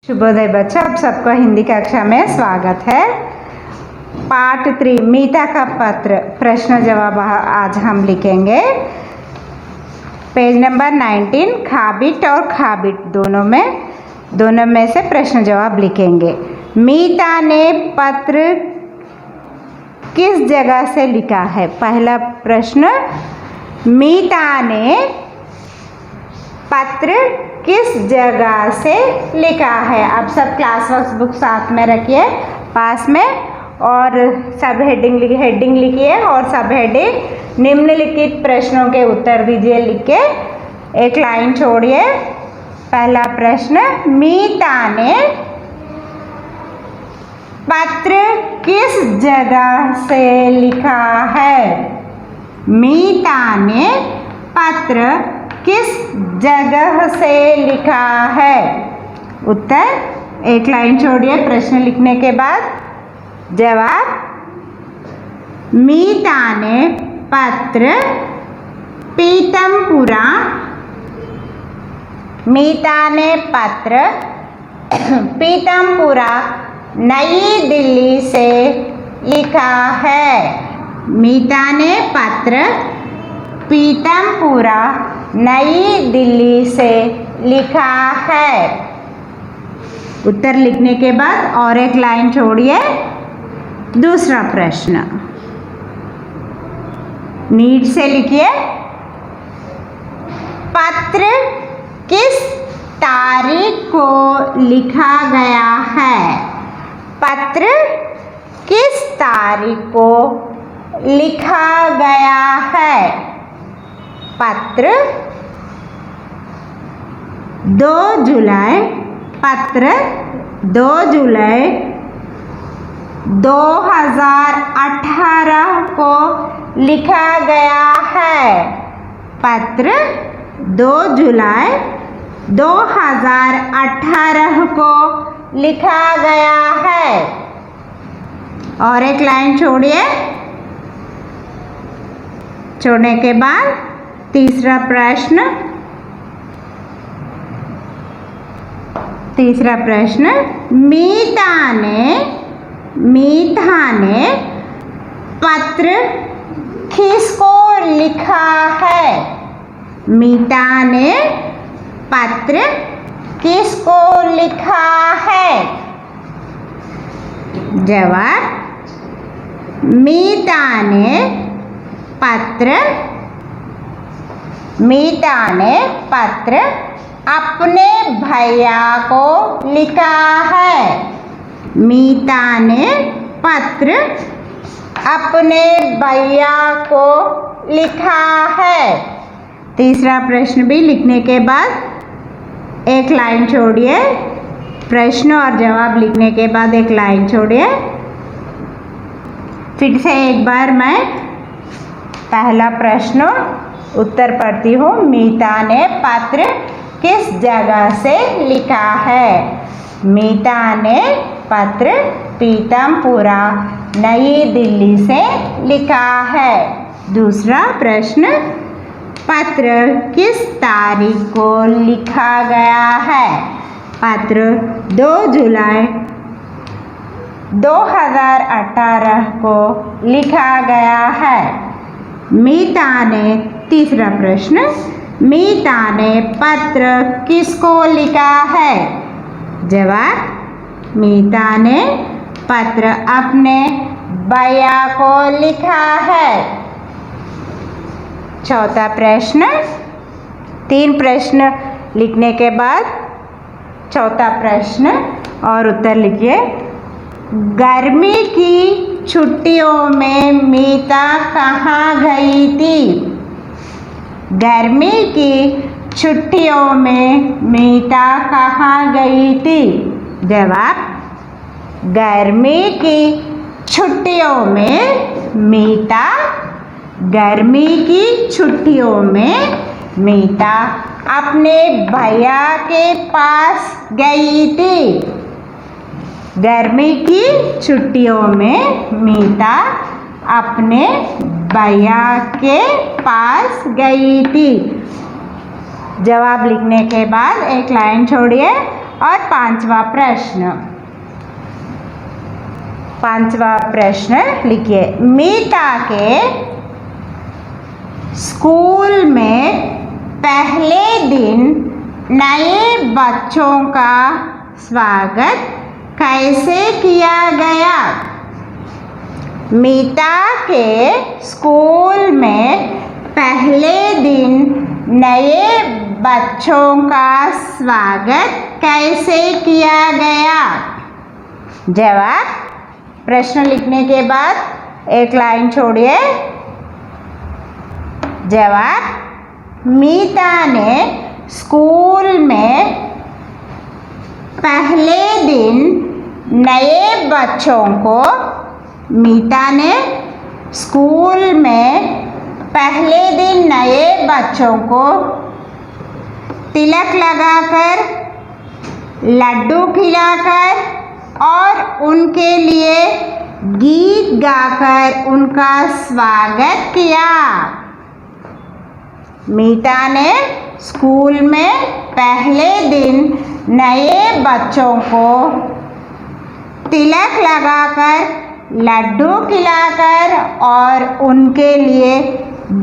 शुभोदय बच्चा, आप सबका हिंदी कक्षा में स्वागत है। पार्ट 3 मीता का पत्र प्रश्न जवाब आज हम लिखेंगे। पेज नंबर 19 खाबिट और खाबिट दोनों में से प्रश्न जवाब लिखेंगे। मीता ने पत्र किस जगह से लिखा है? पहला प्रश्न, मीता ने पत्र किस जगह से लिखा है? आप सब क्लास वर्क बुक साथ में रखिए पास में और सब हेडिंग लिखिए और सब हेडिंग निम्नलिखित प्रश्नों के उत्तर दीजिए लिख के एक लाइन छोड़िए। पहला प्रश्न, मीता ने पत्र किस जगह से लिखा है? मीता ने पत्र किस जगह से लिखा है? उत्तर एक लाइन छोड़िए प्रश्न लिखने के बाद। जवाब, मीता ने पत्र पीतमपुरा नई दिल्ली से लिखा है। मीता ने पत्र पीतमपुरा नई दिल्ली से लिखा है। उत्तर लिखने के बाद और एक लाइन छोड़िए। दूसरा प्रश्न नीट से लिखिए। पत्र किस तारीख को लिखा गया है? पत्र किस तारीख को लिखा गया है? पत्र 2 जुलाई 2018 को लिखा गया है। पत्र 2 जुलाई 2018 को लिखा गया है। और एक लाइन छोड़ने के बाद तीसरा प्रश्न, मीता ने पत्र किसको लिखा है? मीता ने पत्र किसको लिखा है? जवाब, मीता ने पत्र अपने भैया को लिखा है। मीता ने पत्र अपने भैया को लिखा है। तीसरा प्रश्न भी लिखने के बाद एक लाइन छोड़िए। प्रश्न और जवाब लिखने के बाद एक लाइन छोड़िए। फिर से एक बार मैं पहला प्रश्न उत्तर पढ़ती हूँ। मीता ने पत्र किस जगह से लिखा है? मीता ने पत्र पीतमपुरा नई दिल्ली से लिखा है। दूसरा प्रश्न, पत्र किस तारीख को लिखा गया है? पत्र 2 जुलाई 2018 को लिखा गया है। तीसरा प्रश्न, मीता ने पत्र किसको लिखा है? जवाब, मीता ने पत्र अपने भैया को लिखा है। चौथा प्रश्न, 3 प्रश्न लिखने के बाद चौथा प्रश्न और उत्तर लिखिए। गर्मी की छुट्टियों में मीता कहाँ गई थी? गर्मी की छुट्टियों में मीता कहाँ गई थी? जवाब, गर्मी की छुट्टियों में मीता अपने भैया के पास गई थी। गर्मी की छुट्टियों में मीता अपने भैया के पास गई थी। जवाब लिखने के बाद एक लाइन छोड़िए और पांचवा प्रश्न लिखिए। मीता के स्कूल में पहले दिन नए बच्चों का स्वागत कैसे किया गया? मीता के स्कूल में पहले दिन नए बच्चों का स्वागत कैसे किया गया? जवाब, प्रश्न लिखने के बाद एक लाइन छोड़िए। जवाब, मीता ने स्कूल में पहले दिन नए बच्चों को मीता ने स्कूल में पहले दिन नए बच्चों को तिलक लगाकर, लड्डू खिलाकर और उनके लिए गीत गाकर उनका स्वागत किया। मीता ने स्कूल में पहले दिन नए बच्चों को तिलक लगाकर, लड्डू खिलाकर और उनके लिए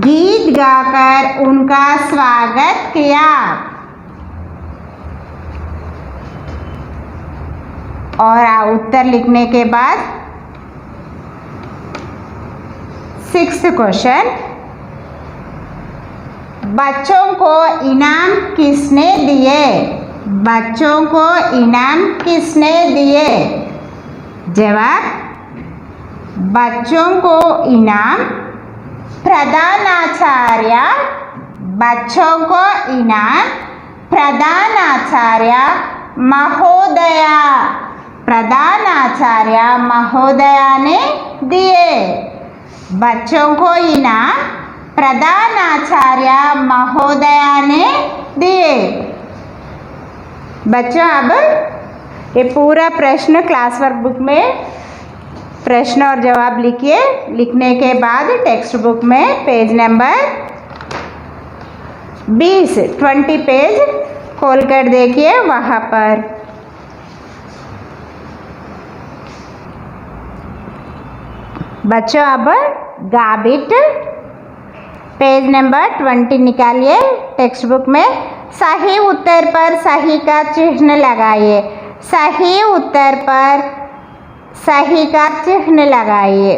गीत गाकर उनका स्वागत किया। और उत्तर लिखने के बाद 6th क्वेश्चन, बच्चों को इनाम किसने दिए? बच्चों को इनाम किसने दिए? जवाब, बच्चों को इनाम प्रधानाचार्य, बच्चों को इनाम प्रधानाचार्य महोदया, प्रधानाचार्य महोदया ने दिए। बच्चों को इनाम प्रधानाचार्य महोदया ने दिए। बच्चों, अब ये पूरा प्रश्न क्लास वर्क बुक में प्रश्न और जवाब लिखिए। लिखने के बाद टेक्स्ट बुक में पेज नंबर 20 पेज खोल कर देखिए। वहाँ पर बच्चों, अब गाबिट पेज नंबर 20 निकालिए टेक्स्ट बुक में। सही उत्तर पर सही का चिन्ह लगाइए। सही उत्तर पर सही का चिन्ह लगाइए।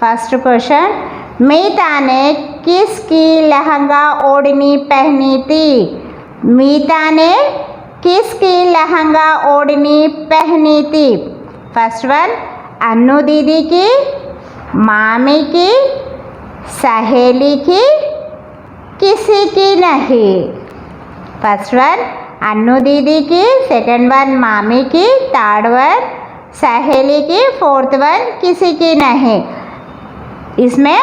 फर्स्ट क्वेश्चन, मीता ने किसकी लहंगा ओढ़नी पहनी थी? मीता ने किसकी लहंगा ओढ़नी पहनी थी? फर्स्ट वन, अन्नू दीदी की, मामी की, सहेली की, किसी की नहीं। फर्स्ट वन अन्नू दीदी की, सेकंड वन मामी की, थर्ड वन सहेली की, फोर्थ वन किसी की नहीं। इसमें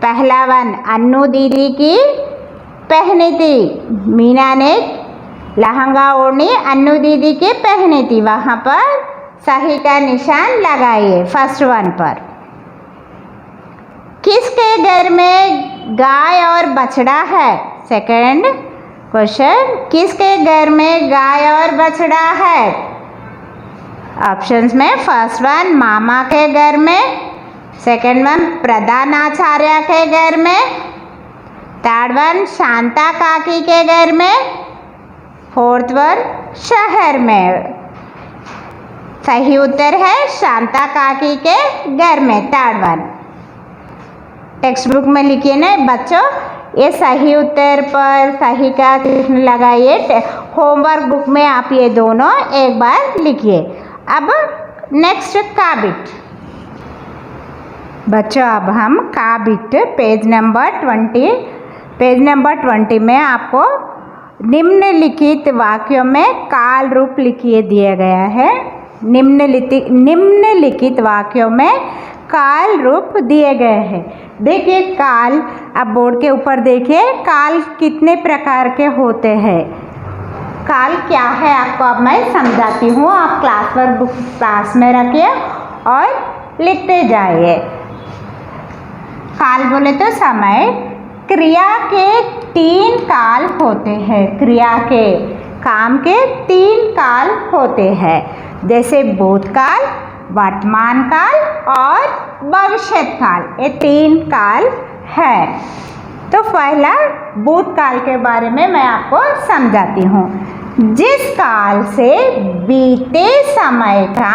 पहला वन अन्नू दीदी की पहनी थी। मीना ने लहंगा ओढ़नी अन्नू दीदी की पहनी थी। वहाँ पर सही का निशान लगाइए फर्स्ट वन पर। किसके घर में गाय और बछड़ा है? सेकंड क्वेश्चन, किसके घर में गाय और बछड़ा है? ऑप्शंस में फर्स्ट वन मामा के घर में, सेकंड वन प्रधानाचार्य के घर में, थर्ड वन शांता काकी के घर में, फोर्थ वन शहर में। सही उत्तर है शांता काकी के घर में, थर्ड वन। टेक्स्ट बुक में लिखिए ना बच्चों, ये सही उत्तर पर सही का चिन्ह लगाइए। होमवर्क बुक में आप ये दोनों एक बार लिखिए। अब नेक्स्ट काबिट। बच्चों, अब हम काबिट पेज नंबर 20 में आपको निम्नलिखित वाक्यों में काल रूप लिखिए दिया गया है। निम्नलिखित वाक्यों में काल रूप दिए गए हैं। देखिए काल, अब बोर्ड के ऊपर देखिए काल कितने प्रकार के होते हैं। काल क्या है आपको अब मैं समझाती हूँ। आप क्लास वर्क बुक क्लास में रखिए और लिखते जाइए। काल बोले तो समय। क्रिया के 3 काल होते हैं। क्रिया के काम के 3 काल होते हैं, जैसे भूतकाल, वर्तमान काल और भविष्य काल। ये 3 काल है। तो पहला भूतकाल के बारे में मैं आपको समझाती हूँ। जिस काल से बीते समय का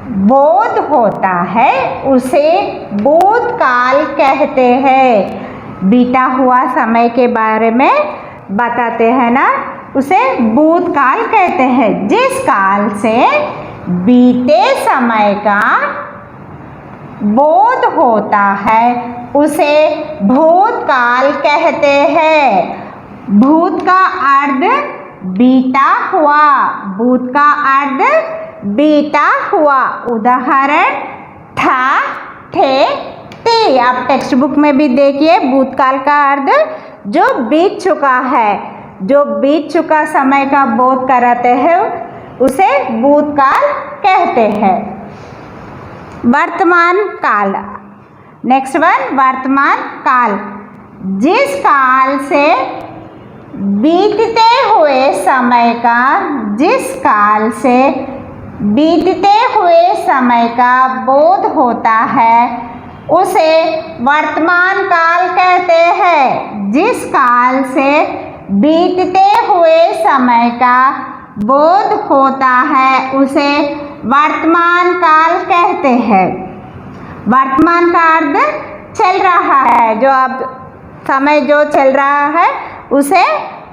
बोध होता है उसे भूतकाल कहते हैं। बीता हुआ समय के बारे में बताते हैं ना, उसे भूतकाल कहते हैं। जिस काल से बीते समय का बोध होता है उसे भूतकाल कहते हैं। भूत का अर्थ बीता हुआ, भूत का अर्थ बीता हुआ। उदाहरण था, थे, ती। आप टेक्स्ट बुक में भी देखिए, भूतकाल का अर्थ जो बीत चुका है, जो बीत चुका समय का बोध कराते हैं उसे भूतकाल कहते हैं। वर्तमान काल, नेक्स्ट वन, वर्तमान काल। जिस काल से बीतते हुए समय का, जिस काल से बीतते हुए समय का बोध होता है उसे वर्तमान काल कहते हैं। जिस काल से बीतते हुए समय का बोध होता है उसे वर्तमान काल कहते हैं। वर्तमान का अर्थ चल रहा है, जो अब समय जो चल रहा है उसे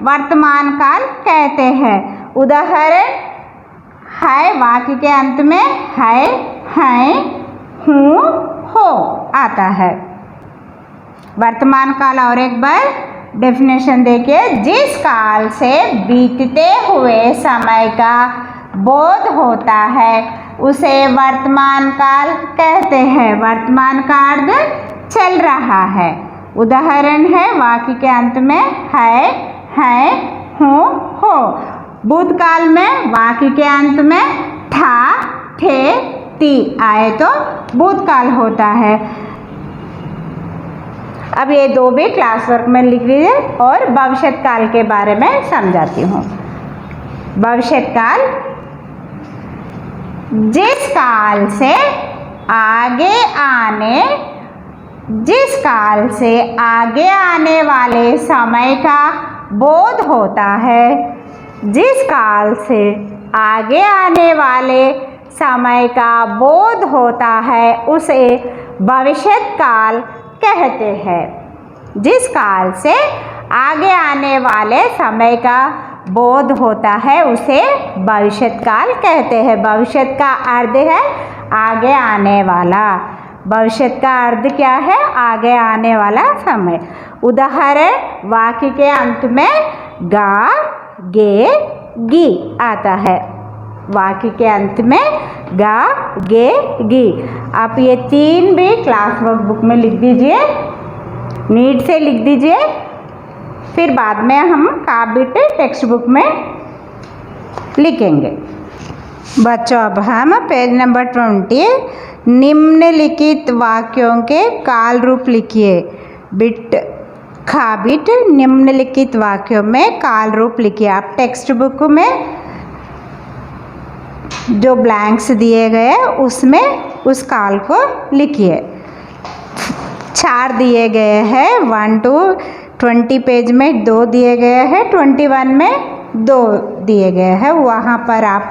वर्तमान काल कहते हैं। उदाहरण है, वाक्य के अंत में है, हैं, हूँ, हो आता है। वर्तमान काल और एक बार डेफिनेशन देखिए। जिस काल से बीतते हुए समय का बोध होता है उसे वर्तमान काल कहते हैं। वर्तमान का अर्थ चल रहा है। उदाहरण है, वाक्य के अंत में है, हैं, हूँ, हो। भूतकाल में वाक्य के अंत में था, थे, ती आए तो भूतकाल होता है। अब ये 2 भी क्लास वर्क में लिख लीजिए और भविष्य काल के बारे में समझाती हूँ। भविष्य काल, जिस काल से आगे आने, जिस काल से आगे आने वाले समय का बोध होता है, जिस काल से आगे आने वाले समय का बोध होता है उसे भविष्य काल कहते हैं। जिस काल से आगे आने वाले समय का बोध होता है उसे भविष्य काल कहते हैं। भविष्य का अर्थ है आगे आने वाला। भविष्य का अर्थ क्या है? आगे आने वाला समय। उदाहरण, वाक्य के अंत में गा, गे, गी आता है। वाक्य के अंत में गा, गे, गी। आप ये 3 भी क्लास वर्क बुक में लिख दीजिए, नीट से लिख दीजिए, फिर बाद में हम काबिट टेक्स्ट बुक में लिखेंगे। बच्चों, अब हम पेज नंबर 20 निम्नलिखित वाक्यों के काल रूप लिखिए। बिट खाबिट निम्नलिखित वाक्यों में काल रूप लिखिए। आप टेक्स्ट बुक में जो ब्लैंक्स दिए गए उसमें उस काल को लिखिए। 4 दिए गए हैं, 1 to 20 पेज में 2 दिए गए हैं, 21 में 2 दिए गए हैं। वहाँ पर आप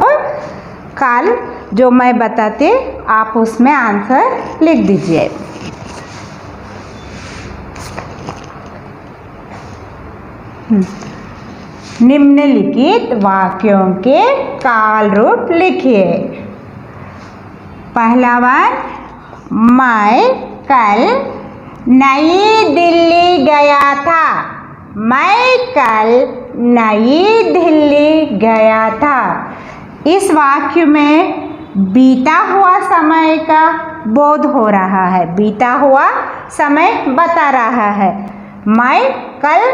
काल जो मैं बताती आप उसमें आंसर लिख दीजिए। निम्नलिखित वाक्यों के काल रूप लिखिए। पहला बार, मैं कल नई दिल्ली गया था। मैं कल नई दिल्ली गया था। इस वाक्य में बीता हुआ समय का बोध हो रहा है, बीता हुआ समय बता रहा है। मैं कल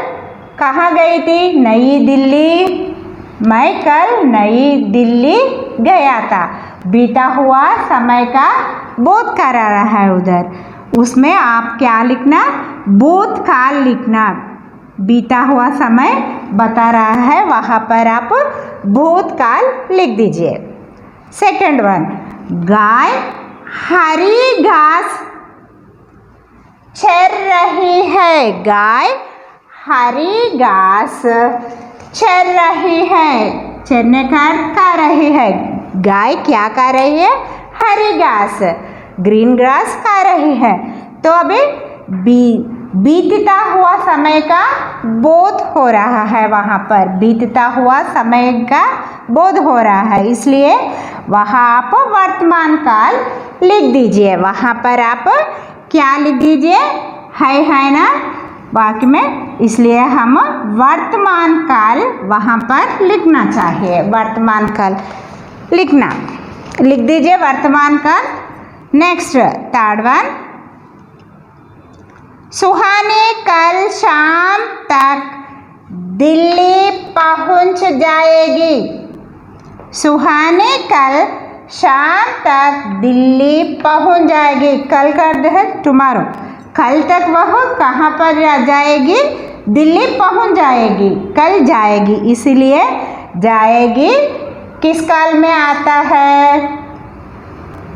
कहाँ गई थी? नई दिल्ली। मैं कल नई दिल्ली गया था। बीता हुआ समय का बोध करा रहा है उधर। उसमें आप क्या लिखना? भूतकाल लिखना। बीता हुआ समय बता रहा है, वहाँ पर आप भूतकाल लिख दीजिए। सेकंड वन, गाय हरी घास चर रही है। गाय हरी घास चर रही है। चरने का खा रही है। गाय क्या खा रही है? हरी घास, ग्रीन ग्रास खा रही है। तो अभी बीतता हुआ समय का बोध हो रहा है, वहाँ पर बीतता हुआ समय का बोध हो रहा है, इसलिए वहाँ आप वर्तमान काल लिख दीजिए। वहाँ पर आप क्या लिख दीजिए? है ना वाक्य में, इसलिए हम वर्तमान काल वहाँ पर लिखना चाहिए। वर्तमान काल लिख दीजिए वर्तमान काल। नेक्स्ट थर्ड वन, सुहानी कल शाम तक दिल्ली पहुंच जाएगी। सुहानी कल शाम तक दिल्ली पहुंच जाएगी। कल का अर्थ है टुमारो। कल तक वह कहाँ पर जाएगी? दिल्ली पहुंच जाएगी। कल जाएगी, इसलिए जाएगी किस काल में आता है?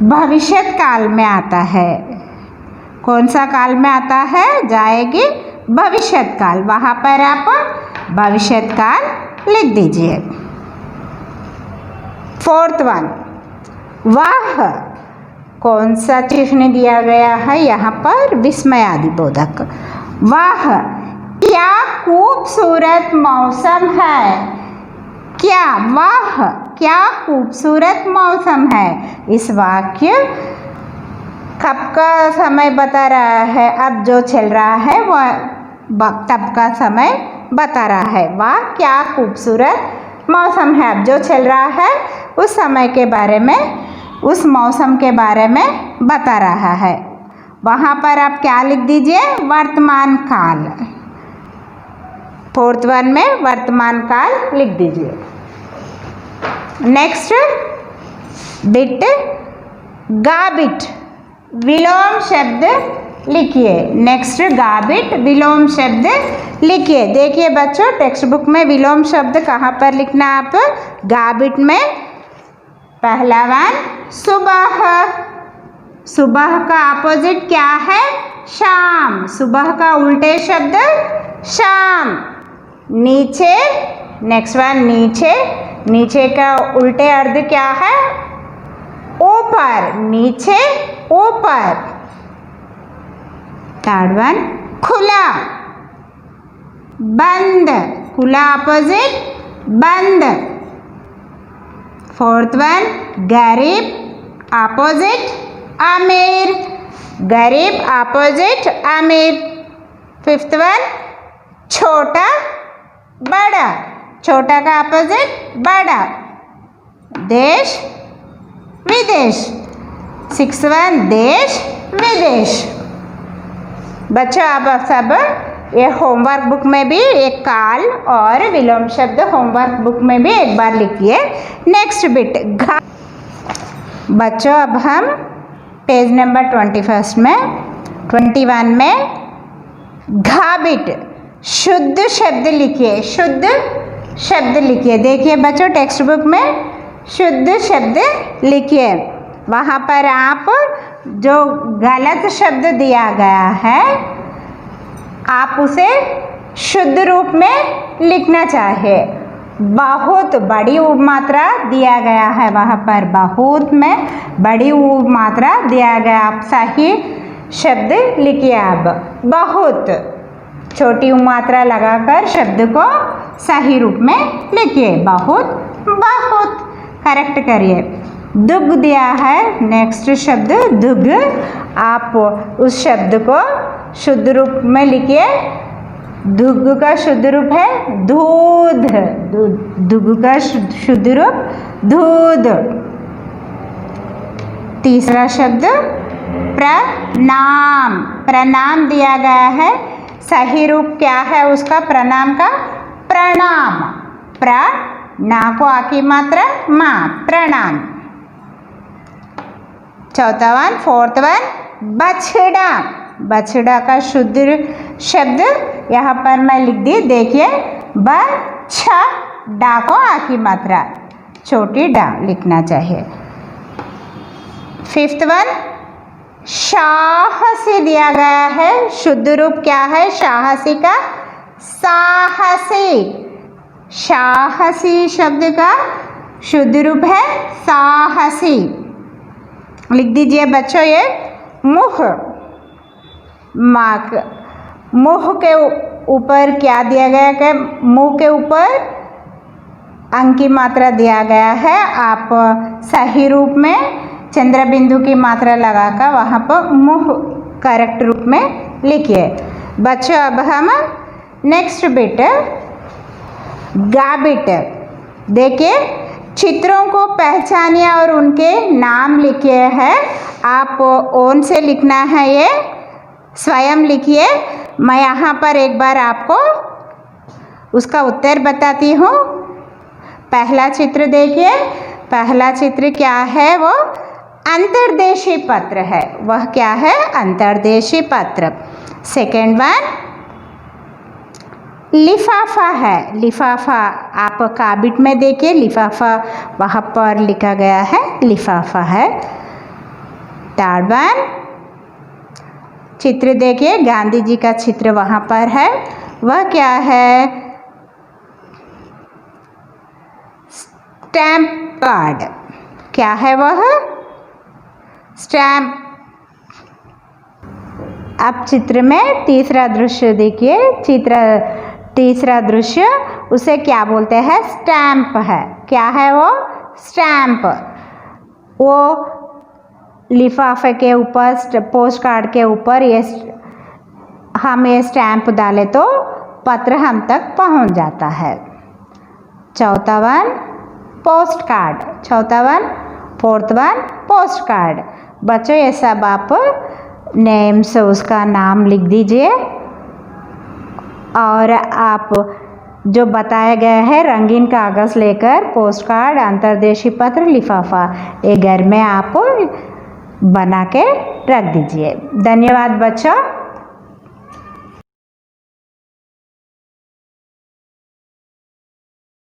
भविष्य काल में आता है। कौन सा काल में आता है? जाएगी भविष्य काल। वहाँ पर आप भविष्य काल लिख दीजिए। फोर्थ वन, वह कौन सा चिन्ह दिया गया है यहाँ पर? विस्मयादि बोधक। वह क्या खूबसूरत मौसम है। क्या वह क्या खूबसूरत मौसम है। इस वाक्य कब का समय बता रहा है? अब जो चल रहा है वह तब का समय बता रहा है। वह क्या खूबसूरत मौसम है। अब जो चल रहा है उस समय के बारे में, उस मौसम के बारे में बता रहा है। वहाँ पर आप क्या लिख दीजिए? वर्तमान काल। फोर्थ वन में वर्तमान काल लिख दीजिए। नेक्स्ट बिट, गाबिट विलोम शब्द लिखिए। नेक्स्ट गाबिट विलोम शब्द लिखिए। देखिए बच्चों, टेक्स्ट बुक में विलोम शब्द कहाँ पर लिखना है आप? गाबिट में पहला वन सुबह। सुबह का अपोजिट क्या है? शाम। सुबह का उल्टे शब्द शाम। नीचे, नेक्स्ट वन नीचे। नीचे का उल्टे अर्थ क्या है? ऊपर। नीचे ऊपर। थर्ड वन खुला, बंद। खुला अपोजिट बंद। फोर्थ वन गरीब अपोजिट अमीर। गरीब अपोजिट अमीर। फिफ्थ वन छोटा बड़ा। छोटा का अपोजिट बड़ा। देश विदेश। सिक्स वन देश विदेश। बच्चों आप सब ये होमवर्क बुक में भी एक काल और विलोम शब्द होमवर्क बुक में भी एक बार लिखिए। नेक्स्ट बिट घा। बच्चों अब हम पेज नंबर 21 में 21 में घा बिट शुद्ध शब्द लिखिए। शुद्ध शब्द लिखिए। देखिए बच्चों, टेक्स्ट बुक में शुद्ध शब्द लिखिए। वहाँ पर आप जो गलत शब्द दिया गया है आप उसे शुद्ध रूप में लिखना चाहिए। बहुत बड़ी मात्रा दिया गया है, वहाँ पर बहुत में बड़ी मात्रा दिया गया। आप सही शब्द लिखिए। अब बहुत छोटी मात्रा लगाकर शब्द को सही रूप में लिखिए। बहुत बहुत करेक्ट करिए। दुग दिया है, नेक्स्ट शब्द दुग। आप उस शब्द को शुद्ध रूप में लिखिए। दुग का शुद्ध रूप है दूध। दुग का शुद्ध रूप दूध। तीसरा शब्द प्रणाम। प्रणाम दिया गया है, सही रूप क्या है उसका? प्रणाम का प्रणाम। ना को आकी मात्रा माँ, प्रणाम। चौथा वन फोर्थ वन बछड़ा। बछड़ा का शुद्ध शब्द यहाँ पर मैं लिख दी, देखिए बछड़ा को आ की मात्रा छोटी डा लिखना चाहिए। फिफ्थ वन, साहसी दिया गया है, शुद्ध रूप क्या है साहसी का? साहसी। साहसी शब्द का शुद्ध रूप है साहसी। लिख दीजिए बच्चों, ये मुख, माक, मुख के ऊपर क्या दिया गया है? मुंह के ऊपर अंक की मात्रा दिया गया है। आप सही रूप में चंद्र बिंदु की मात्रा लगाकर वहाँ पर मुह करेक्ट रूप में लिखिए। बच्चों अब हम नेक्स्ट बिट गा बिट देखिए, चित्रों को पहचानिए और उनके नाम लिखिए हैं। आप ओन से लिखना है, ये स्वयं लिखिए। मैं यहाँ पर एक बार आपको उसका उत्तर बताती हूँ। पहला चित्र देखिए, पहला चित्र क्या है? वो अंतर्देशीय पत्र है। वह क्या है? अंतर्देशीय पत्र। सेकेंड वन लिफाफा है। लिफाफा आप काबिट में देखिए, लिफाफा वहाँ पर लिखा गया है, लिफाफा है। थर्ड वन चित्र देखिए, गांधी जी का चित्र वहाँ पर है। वह क्या है? Stamp card. क्या है वह? स्टैम्प। अब चित्र में तीसरा दृश्य देखिए, तीसरा दृश्य उसे क्या बोलते हैं? स्टैम्प है। क्या है वो? स्टैम्प। वो लिफाफे के ऊपर, पोस्ट कार्ड के ऊपर हम ये स्टैम्प डालें तो पत्र हम तक पहुंच जाता है। चौथा वन पोस्ट कार्ड। चौथा one. Fourth one post card. बच्चों ये सब आप नेम से उसका नाम लिख दीजिए और आप जो बताया गया है रंगीन कागज़ लेकर पोस्ट कार्ड, अंतर्देशीय पत्र, लिफाफा ये घर में आप बना के रख दीजिए। धन्यवाद बच्चों।